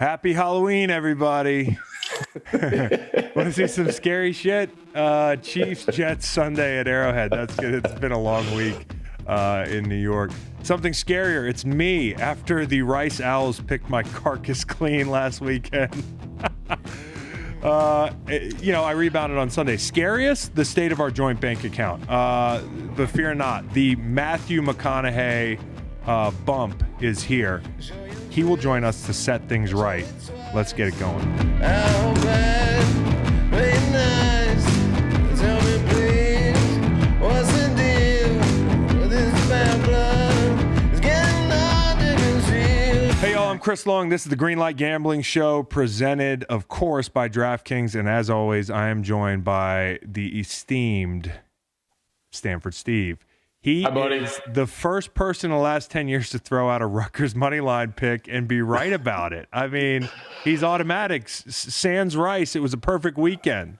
Happy Halloween, everybody. Want to see some scary shit? Chiefs, Jets, Sunday at Arrowhead. That's good. It's been a long week in New York. Something scarier. It's me after the Rice Owls picked my carcass clean last weekend. I rebounded on Sunday. Scariest? The state of our joint bank account. But fear not. The Matthew McConaughey bump is here. He will join us to set things right. Let's get it going. Hey, y'all, I'm Chris Long. This is the Greenlight Gambling Show, presented, of course, by DraftKings. And as always, I am joined by the esteemed Stanford Steve. He is the first person in the last 10 years to throw out a Rutgers money line pick and be right about it. I mean, he's automatic. Sans Rice, it was a perfect weekend.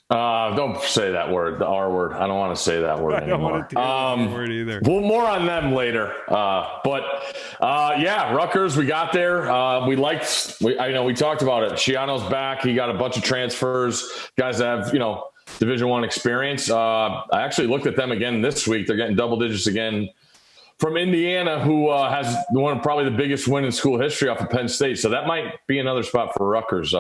Don't say that word, the R word. I don't want to say that word anymore. I don't want to do that word either. Well, more on them later. Yeah, Rutgers, we got there. We talked about it. Schiano's back. He got a bunch of transfers. Guys that have, Division I experience. I actually looked at them again this week. They're getting double digits again from Indiana, who has probably the biggest win in school history off of Penn State. So that might be another spot for Rutgers.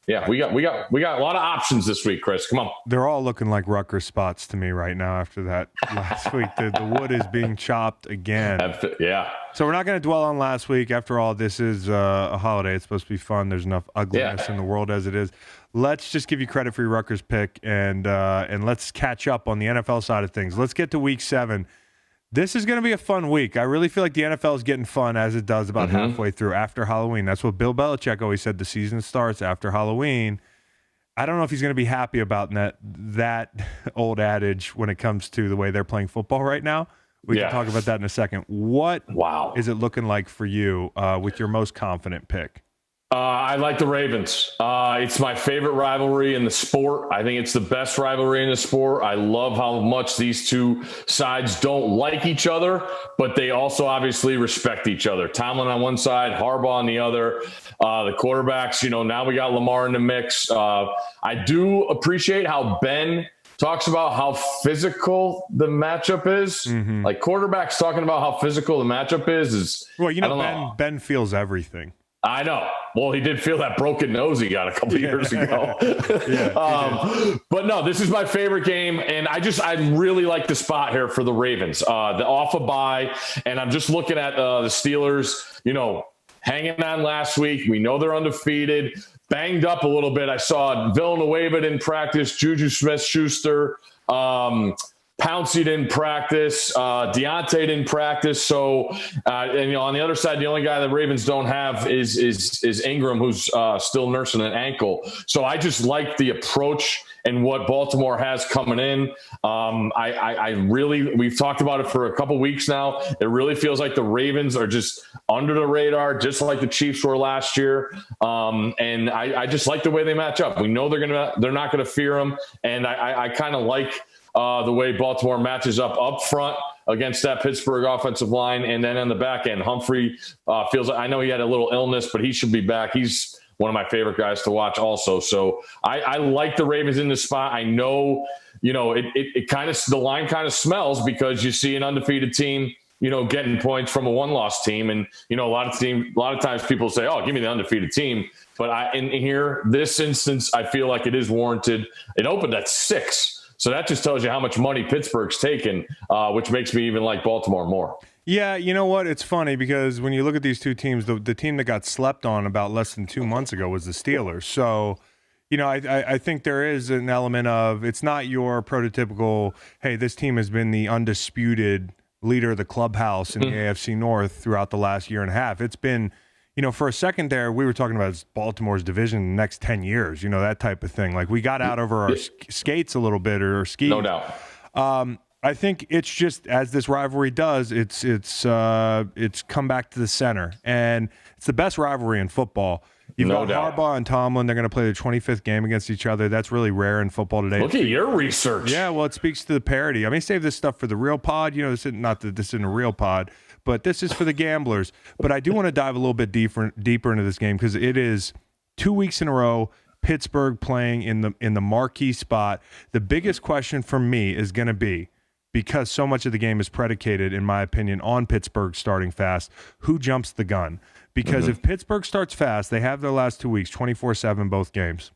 Yeah, we got a lot of options this week, Chris. Come on. They're all looking like Rutgers spots to me right now after that last week. The wood is being chopped again. Yeah. So we're not going to dwell on last week. After all, this is a holiday. It's supposed to be fun. There's enough ugliness in the world as it is. Let's just give you credit for your Rutgers pick, and let's catch up on the NFL side of things. Let's get to Week 7. This is going to be a fun week. I really feel like the NFL is getting fun as it does about halfway through after Halloween. That's what Bill Belichick always said. The season starts after Halloween. I don't know if he's going to be happy about that old adage when it comes to the way they're playing football right now. We can talk about that in a second. What is it looking like for you with your most confident pick? I like the Ravens. It's my favorite rivalry in the sport. I think it's the best rivalry in the sport. I love how much these two sides don't like each other, but they also obviously respect each other. Tomlin on one side, Harbaugh on the other. The quarterbacks, now we got Lamar in the mix. I do appreciate how Ben talks about how physical the matchup is. Like quarterbacks talking about how physical the matchup is well, Ben feels everything. I know. Well, he did feel that broken nose he got a couple years ago. But no, this is my favorite game, and I really like the spot here for the Ravens. The off a bye, and I'm just looking at the Steelers, hanging on last week. We know they're undefeated, banged up a little bit. I saw Villanueva didn't practice, Juju Smith-Schuster, Pouncey didn't practice. Deontay didn't practice. So, on the other side, the only guy the Ravens don't have is Ingram, who's still nursing an ankle. So I just like the approach and what Baltimore has coming in. We've talked about it for a couple weeks now. It really feels like the Ravens are just under the radar, just like the Chiefs were last year. And I just like the way they match up. We know they're not going to fear them. And I kind of like the way Baltimore matches up front against that Pittsburgh offensive line. And then on the back end, Humphrey feels like, I know he had a little illness, but he should be back. He's one of my favorite guys to watch also. So I like the Ravens in this spot. I know, it kind of, the line kind of smells because you see an undefeated team, getting points from a one-loss team. And, a lot of times people say, oh, give me the undefeated team. But in this instance, I feel like it is warranted. It opened at 6. So that just tells you how much money Pittsburgh's taken, which makes me even like Baltimore more. Yeah, you know what? It's funny because when you look at these two teams, the team that got slept on about less than 2 months ago was the Steelers. So, I think there is an element of it's not your prototypical, hey, this team has been the undisputed leader of the clubhouse in the AFC North throughout the last year and a half. It's been, for a second there, we were talking about Baltimore's division in the next 10 years, that type of thing. Like we got out over our skates a little bit or skis. No doubt. I think it's just as this rivalry does, it's come back to the center, and it's the best rivalry in football. You've got Harbaugh and Tomlin. They're going to play their 25th game against each other. That's really rare in football today. Look at your research. Yeah, well, it speaks to the parity. I may save this stuff for the real pod. This isn't a real pod, but this is for the gamblers. But I do want to dive a little bit deeper into this game because it is 2 weeks in a row. Pittsburgh playing in the marquee spot. The biggest question for me is going to be, because so much of the game is predicated, in my opinion, on Pittsburgh starting fast, who jumps the gun? Because if Pittsburgh starts fast, they have their last 2 weeks, 24/7 both games.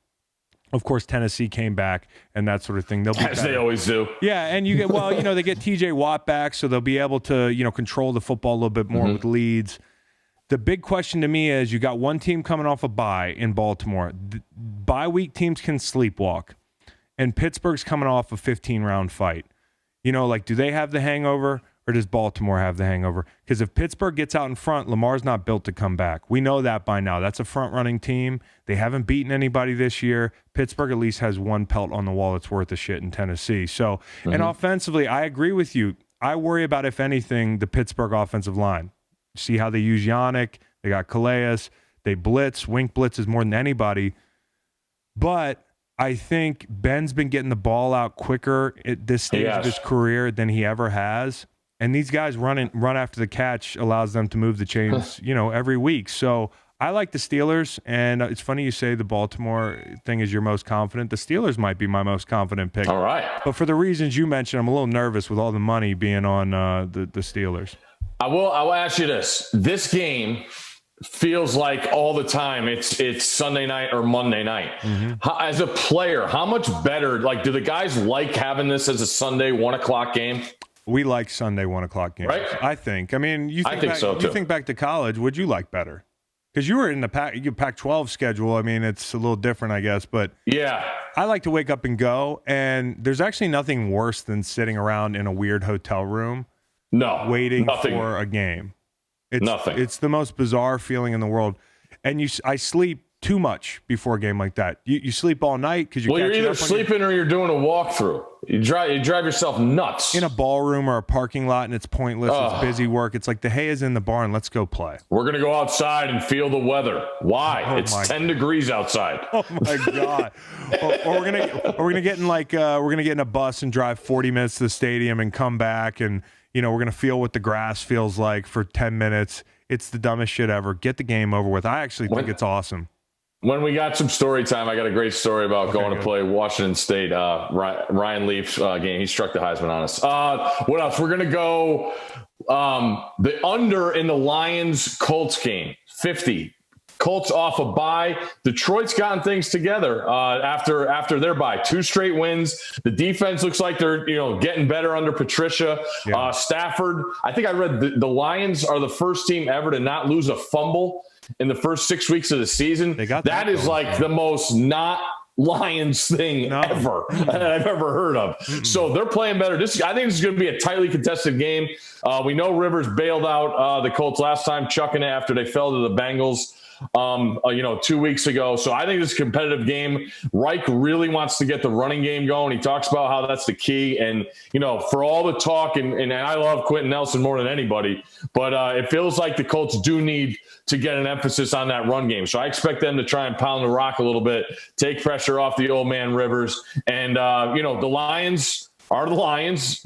Of course, Tennessee came back and that sort of thing. They'll be as they always do. Yeah, and you get they get TJ Watt back, so they'll be able to control the football a little bit more with leads. The big question to me is you got one team coming off a bye in Baltimore. Bye week teams can sleepwalk, and Pittsburgh's coming off a 15-round fight. Do they have the hangover or does Baltimore have the hangover? Because if Pittsburgh gets out in front, Lamar's not built to come back. We know that by now. That's a front-running team. They haven't beaten anybody this year. Pittsburgh at least has one pelt on the wall that's worth of shit in Tennessee. So, and offensively, I agree with you. I worry about, if anything, the Pittsburgh offensive line. See how they use Yannick. They got Calais. They blitz. Wink blitzes more than anybody. But I think Ben's been getting the ball out quicker at this stage of his career than he ever has. And these guys run after the catch allows them to move the chains, every week. So I like the Steelers, and it's funny you say the Baltimore thing is your most confident. The Steelers might be my most confident pick. All right. But for the reasons you mentioned, I'm a little nervous with all the money being on the Steelers. I will ask you this. This game feels like all the time it's Sunday night or Monday night. As a player, how much better, do the guys like having this as a Sunday 1:00 game? We like Sunday 1:00 games, right? I think. I mean, you think so too. You think back to college, would you like better? Because you were in the Pac-12 schedule. I mean, it's a little different, I guess. But yeah, I like to wake up and go. And there's actually nothing worse than sitting around in a weird hotel room waiting for a game. It's the most bizarre feeling in the world. And I sleep too much before a game like that. You sleep all night because you're either sleeping or you're doing a walkthrough. You drive yourself nuts in a ballroom or a parking lot, and it's pointless. It's busy work. It's like the hay is in the barn. Let's go play. We're gonna go outside and feel the weather. Why? It's 10 degrees outside. Oh my god! or we're gonna get in a bus and drive 40 minutes to the stadium and come back, and we're gonna feel what the grass feels like for 10 minutes. It's the dumbest shit ever. Get the game over with. I actually think it's awesome. When we got some story time, I got a great story about going to play Washington State. Ryan Leaf's game. He struck the Heisman on us. What else? We're going to go the under in the Lions-Colts game, 50. Colts off a bye. Detroit's gotten things together after their bye. 2 straight wins. The defense looks like they're getting better under Patricia. Yeah. Stafford. I think I read the Lions are the first team ever to not lose a fumble in the first 6 weeks of the season. That is like the most not Lions thing ever that I've ever heard of. So they're playing better. I think this is going to be a tightly contested game. We know Rivers bailed out the Colts last time, chucking it after they fell to the Bengals 2 weeks ago. So I think this is a competitive game. Reich really wants to get the running game going. He talks about how that's the key. And, for all the talk, and I love Quentin Nelson more than anybody, but it feels like the Colts do need to get an emphasis on that run game. So I expect them to try and pound the rock a little bit, take pressure off the old man Rivers. And, the Lions are the Lions.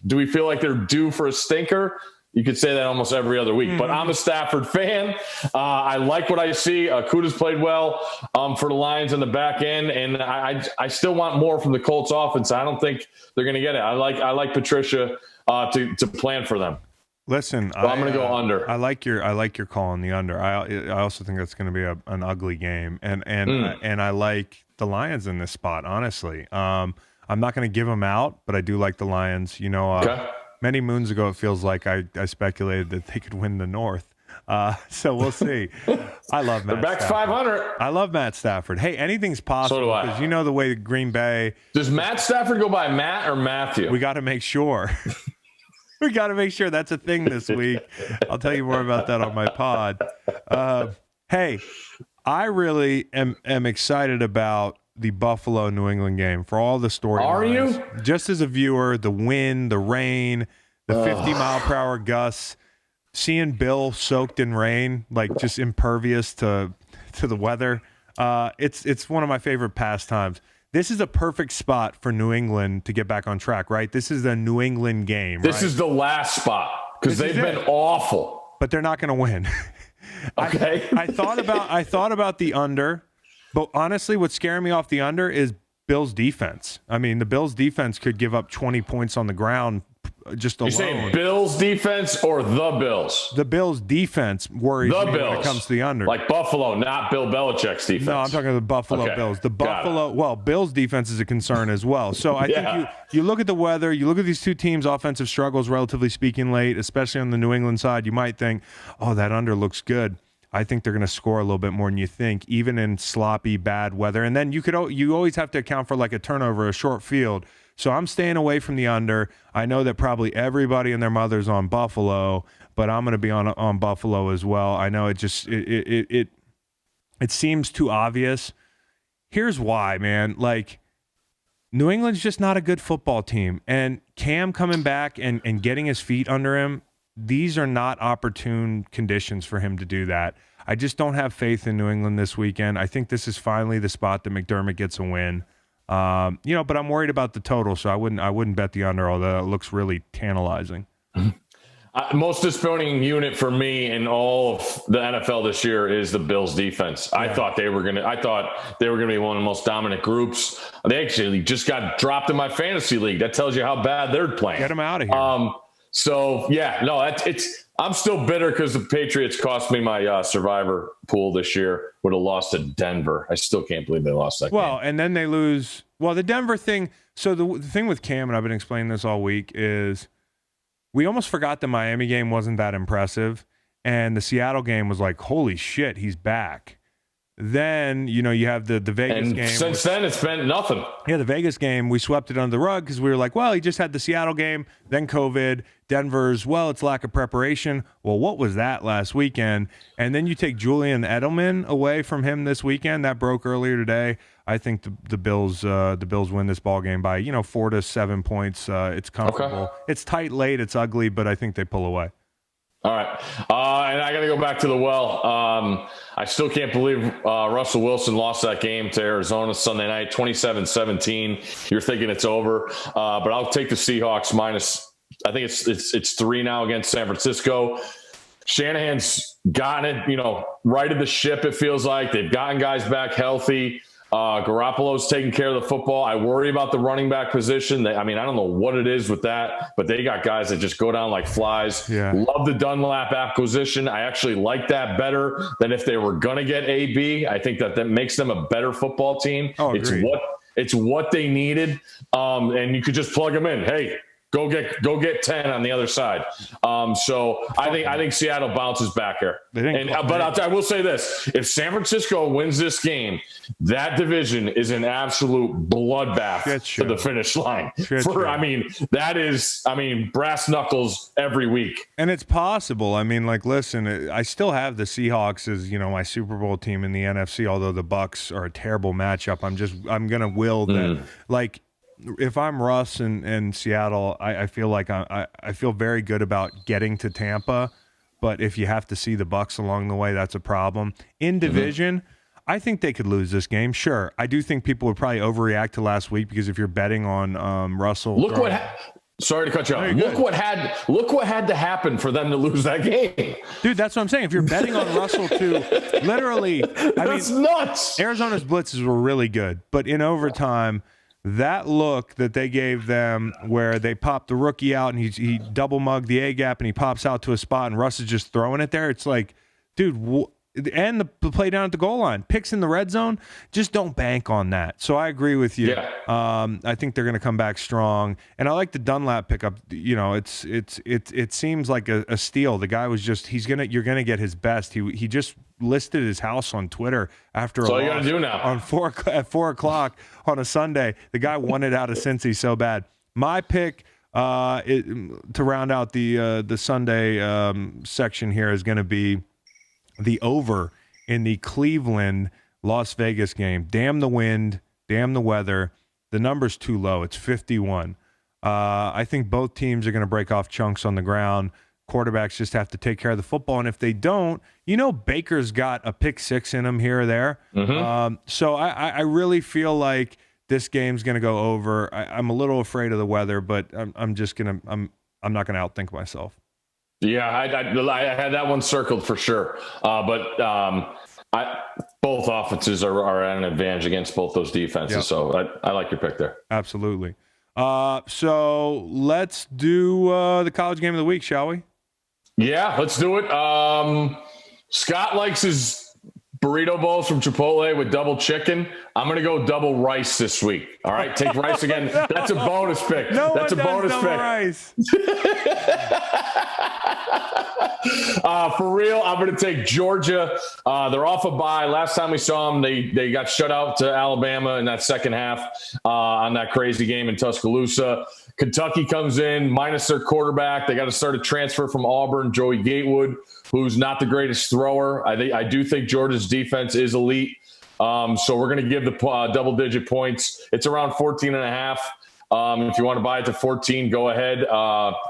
Do we feel like they're due for a stinker? You could say that almost every other week, but I'm a Stafford fan. I like what I see. Kuda's played well for the Lions in the back end, and I still want more from the Colts offense. I don't think they're going to get it. I like Patricia to plan for them. Listen, so I'm going to go under. I like your call on the under. I also think that's going to be an ugly game, and I like the Lions in this spot. Honestly, I'm not going to give them out, but I do like the Lions. Okay. Many moons ago, it feels like I speculated that they could win the North. So we'll see. I love Matt. They're back Stafford. to 500. I love Matt Stafford. Hey, anything's possible. So do I. Because the way Green Bay. Does Matt Stafford go by Matt or Matthew? We got to make sure. We got to make sure that's a thing this week. I'll tell you more about that on my pod. Hey, I really am excited about the Buffalo New England game for all the storylines. Are you? Just as a viewer, the wind, the rain, the 50-mile-per-hour gusts, seeing Bill soaked in rain, like just impervious to the weather. It's one of my favorite pastimes. this is a perfect spot for New England to get back on track, right? This is the New England game. This is the last spot because they've been awful. But they're not going to win. Okay. I thought about the under, but honestly, what's scaring me off the under is Bills defense. I mean, the Bills defense could give up 20 points on the ground just alone. You saying Bills defense or the Bills? The Bills defense worries me when it comes to the under. Like Buffalo, not Bill Belichick's defense. No, I'm talking about the Buffalo Bills. The Bills defense is a concern as well. So I think you look at the weather, you look at these two teams' offensive struggles, relatively speaking, late, especially on the New England side, you might think, oh, that under looks good. I think they're going to score a little bit more than you think, even in sloppy, bad weather. And then you always have to account for like a turnover, a short field. So I'm staying away from the under. I know that probably everybody and their mother's on Buffalo, but I'm going to be on Buffalo as well. I know it seems too obvious. Here's why, man. Like, New England's just not a good football team. And Cam coming back and getting his feet under him, these are not opportune conditions for him to do that. I just don't have faith in New England this weekend. I think this is finally the spot that McDermott gets a win. But I'm worried about the total, so I wouldn't bet the under, although it looks really tantalizing. Most disappointing unit for me in all of the NFL this year is the Bills defense. Yeah. I thought they were gonna be one of the most dominant groups. They actually just got dropped in my fantasy league. That tells you how bad they're playing. Get them out of here. I'm still bitter because the Patriots cost me my survivor pool this year. Would have lost to Denver. I still can't believe they lost that game. Well, and then they lose. Well, the Denver thing. So the thing with Cam, and I've been explaining this all week, is we almost forgot the Miami game wasn't that impressive, and the Seattle game was like, holy shit, he's back. Then, you have the Vegas game. Since then, it's been nothing. Yeah, the Vegas game, we swept it under the rug because we were like, well, he just had the Seattle game, then COVID, Denver's, it's lack of preparation. Well, what was that last weekend? And then you take Julian Edelman away from him this weekend. That broke earlier today. I think the Bills win this ball game by 4 to 7 points. It's comfortable. Okay. It's tight late. It's ugly, but I think they pull away. All right. And I got to go back to the well. I still can't believe Russell Wilson lost that game to Arizona Sunday night, 27-17. You're thinking it's over. But I'll take the Seahawks minus. I think it's 3 now against San Francisco. Shanahan's gotten it, righted the ship, it feels like. They've gotten guys back healthy. Garoppolo's taking care of the football. I worry about the running back position. I don't know what it is with that, but they got guys that just go down like flies. Yeah. Love the Dunlap acquisition. I actually like that better than if they were going to get AB. I think that makes them a better football team. Oh, it's what they needed. And you could just plug them in. Hey, go get 10 on the other side. So I think Seattle bounces back here. But I will say this: if San Francisco wins this game, that division is an absolute bloodbath to the finish line. That is brass knuckles every week. And it's possible. Listen, I still have the Seahawks as my Super Bowl team in the NFC. Although the Bucks are a terrible matchup, I'm gonna will that if I'm Russ and Seattle, I feel like I feel very good about getting to Tampa, but if you have to see the Bucks along the way, that's a problem. In division, I think they could lose this game. Sure, I do think people would probably overreact to last week because if you're betting on Russell, sorry to cut you off. Look what had to happen for them to lose that game, dude. That's what I'm saying. If you're betting on Russell to literally, that's nuts. Arizona's blitzes were really good, but in overtime. That look that they gave them where they popped the rookie out and he double mugged the A-gap and he pops out to a spot and Russ is just throwing it there. It's like, dude, and the play down at the goal line. Picks in the red zone, just don't bank on that. So I agree with you. Yeah. I think they're going to come back strong. And I like the Dunlap pickup. It seems like a steal. The guy was you're going to get his best. He just listed his house on Twitter after That's all you gotta do now. At 4 o'clock on a Sunday. The guy wanted out of Cincy so bad. My pick to round out the Sunday section here is going to be the over in the Cleveland Las Vegas game. Damn the wind, damn the weather. The number's too low. It's 51. I think both teams are going to break off chunks on the ground. Quarterbacks just have to take care of the football. And if they don't, Baker's got a pick six in him here or there. Mm-hmm. So I really feel like this game's going to go over. I'm a little afraid of the weather, but I'm not going to outthink myself. Yeah, I had that one circled for sure. But both offenses are at an advantage against both those defenses. Yep. So I like your pick there. Absolutely. So let's do the college game of the week, shall we? Yeah, let's do it. Scott likes his burrito bowls from Chipotle with double chicken. I'm going to go double rice this week. All right, take rice again. That's a bonus pick. That's a bonus pick. Rice. For real, I'm going to take Georgia. They're off a bye. Last time we saw them, they got shut out to Alabama in that second half on that crazy game in Tuscaloosa. Kentucky comes in minus their quarterback. They got to start a transfer from Auburn, Joey Gatewood, who's not the greatest thrower. I do think Georgia's defense is elite. So we're going to give the double-digit points. It's around 14.5. If you want to buy it to 14, go ahead.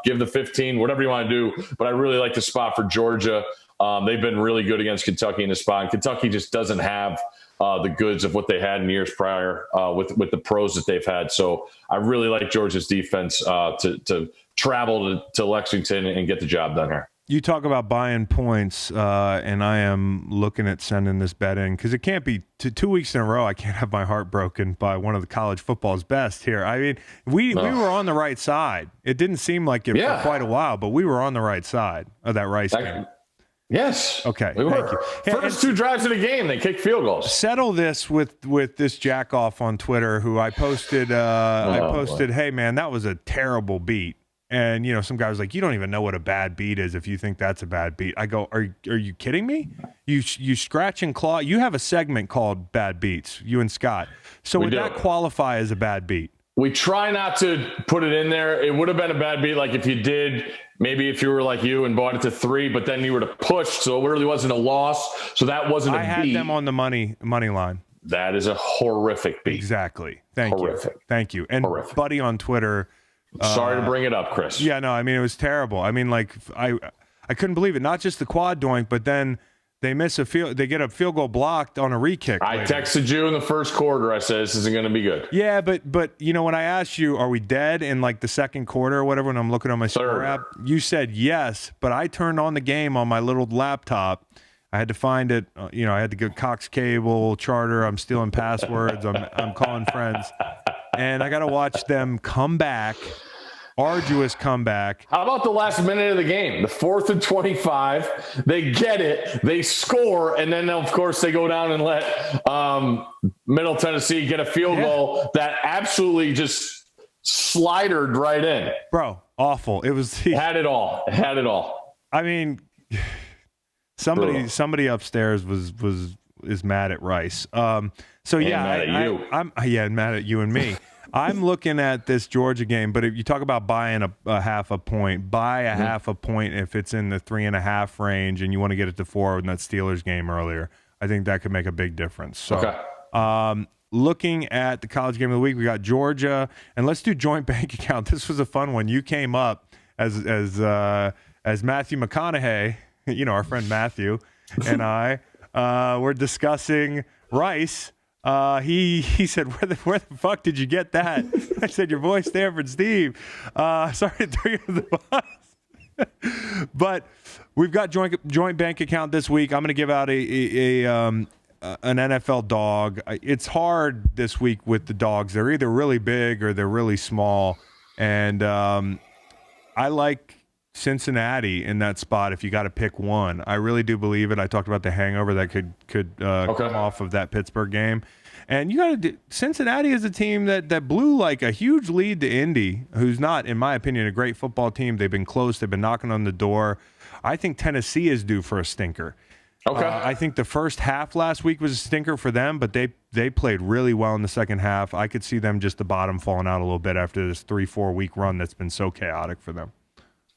Give the 15, whatever you want to do. But I really like the spot for Georgia. They've been really good against Kentucky in the spot. And Kentucky just doesn't have the goods of what they had in years prior with the pros that they've had. So I really like Georgia's defense to travel to Lexington and get the job done here. You talk about buying points, and I am looking at sending this bet in because it can't be 2 weeks in a row. I can't have my heart broken by one of the college football's best here. I mean, we were on the right side. It didn't seem like it for quite a while, but we were on the right side of that Rice game. Yes. Okay. We thank were. you. First two drives of the game, they kicked field goals. Settle this with this jack off on Twitter who I posted. Hey man, that was a terrible beat. And, some guy was like, you don't even know what a bad beat is if you think that's a bad beat. I go, are you kidding me? You scratch and claw. You have a segment called Bad Beats, you and Scott. So would that qualify as a bad beat? We try not to put it in there. It would have been a bad beat like if you did, maybe if you were like you and bought it to 3, but then you were to push. So it really wasn't a loss. So that wasn't a beat. I had them on the money line. That is a horrific beat. Exactly. Thank you. And horrific. Buddy on Twitter. Sorry to bring it up, Chris. Yeah, no, I mean, it was terrible. I mean, like, I couldn't believe it. Not just the quad doink, but then they get a field goal blocked on a re-kick. I texted you in the first quarter. I said, this isn't going to be good. Yeah, but when I asked you, are we dead in like the second quarter or whatever, when I'm looking on my score app, you said yes, but I turned on the game on my little laptop. I had to find it. I had to get Cox cable, charter. I'm stealing passwords. I'm calling friends. And I got to watch them come back, arduous comeback. How about the last minute of the game? The 4th and 25. They get it. They score. And then, of course, they go down and let Middle Tennessee get a field goal that absolutely just slidered right in. Bro, awful. It was. Had it all. I mean, somebody upstairs is mad at Rice. So mad at you and me. I'm looking at this Georgia game, but if you talk about buying a half a point, buy a half a point if it's in the 3.5 range and you want to get it to 4 in that Steelers game earlier. I think that could make a big difference. So, looking at the college game of the week, we got Georgia, and let's do joint bank account. This was a fun one. You came up as Matthew McConaughey, our friend Matthew, and I were discussing Rice. He said, where the fuck did you get that? I said, your boy Stanford Steve. Sorry to throw you under the bus. But we've got joint bank account this week. I'm going to give out an NFL dog. It's hard this week with the dogs. They're either really big or they're really small. And I like Cincinnati in that spot if you got to pick one. I really do believe it. I talked about the hangover that could come off of that Pittsburgh game. And you got to Cincinnati is a team that blew like a huge lead to Indy, who's not, in my opinion, a great football team. They've been close. They've been knocking on the door. I think Tennessee is due for a stinker. Okay. I think the first half last week was a stinker for them, but they played really well in the second half. I could see them just the bottom falling out a little bit after this 3-4 week run that's been so chaotic for them.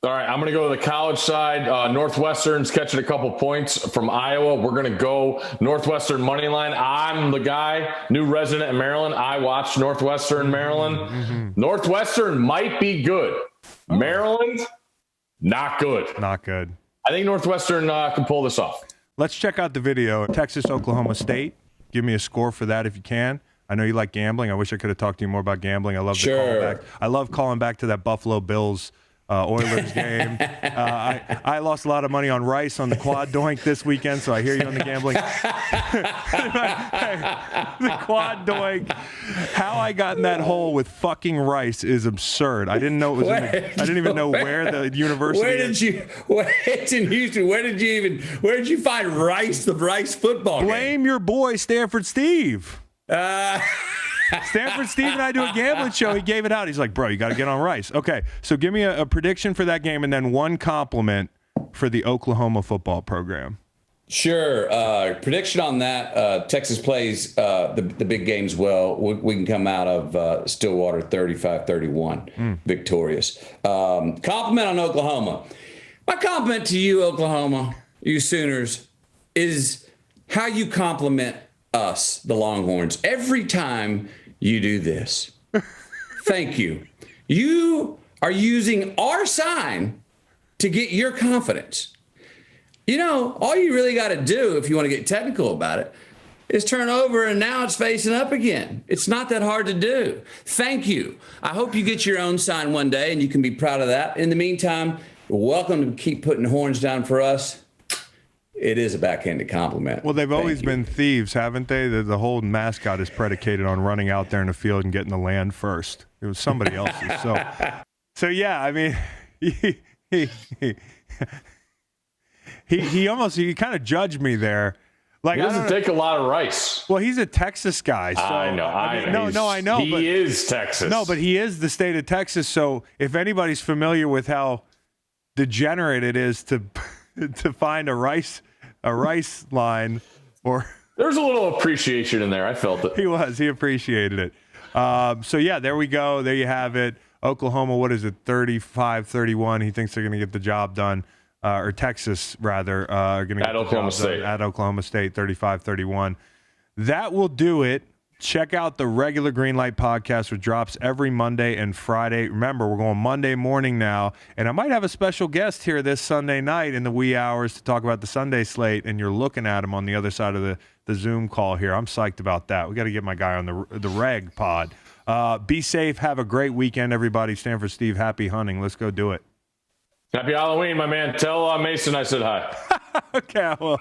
All right, I'm going to go to the college side. Northwestern's catching a couple points from Iowa. We're going to go Northwestern money line. I'm the guy, new resident in Maryland. I watch Northwestern Maryland. Mm-hmm. Northwestern might be good. Maryland, not good. Not good. I think Northwestern can pull this off. Let's check out the video. Texas, Oklahoma State. Give me a score for that if you can. I know you like gambling. I wish I could have talked to you more about gambling. I love the callback. I love calling back to that Buffalo Bills Oilers game. I lost a lot of money on rice on the quad doink this weekend, so I hear you on the gambling. The quad doink. How I got in that hole with fucking rice is absurd. I didn't know it was. I didn't even know where the university. It's in Houston. Where did you find rice? The rice football game? Blame your boy Stanford Steve. Stanford Steve and I do a gambling show. He gave it out. He's like, bro, you got to get on rice. Okay, so give me a prediction for that game and then one compliment for the Oklahoma football program. Sure. Prediction on that, Texas plays the big games well. We can come out of Stillwater 35-31 victorious. Compliment on Oklahoma. My compliment to you, Oklahoma, you Sooners, is how you compliment us, the Longhorns, every time you do this. Thank you. You are using our sign to get your confidence. You know, all you really got to do, if you want to get technical about it, is turn over and now it's facing up again. It's not that hard to do. Thank you. I hope you get your own sign one day and you can be proud of that. In the meantime, you're welcome to keep putting horns down for us. It is a backhanded compliment. Well, they've always been thieves, haven't they? The whole mascot is predicated on running out there in the field and getting the land first. It was somebody else's. So yeah, I mean, he kind of judged me there. Like, he doesn't take a lot of rice. Well, he's a Texas guy. So, I know. I know. He is Texas. No, but he is the state of Texas. So if anybody's familiar with how degenerate it is to find a rice line, or there's a little appreciation in there. I felt it. He appreciated it. So yeah, there we go. There you have it. Oklahoma, what is it? 35-31. He thinks they're going to get the job done. Or Texas, rather, are going to get Oklahoma State. At Oklahoma State, 35-31. That will do it. Check out the regular Green Light podcast, which drops every Monday and Friday. Remember, we're going Monday morning now, and I might have a special guest here this Sunday night in the wee hours to talk about the Sunday slate, and you're looking at him on the other side of the Zoom call here. I'm psyched about that. We got to get my guy on the reg pod. Be safe. Have a great weekend, everybody. Stanford Steve, happy hunting. Let's go do it. Happy Halloween, my man. Tell Mason I said hi. Okay, well.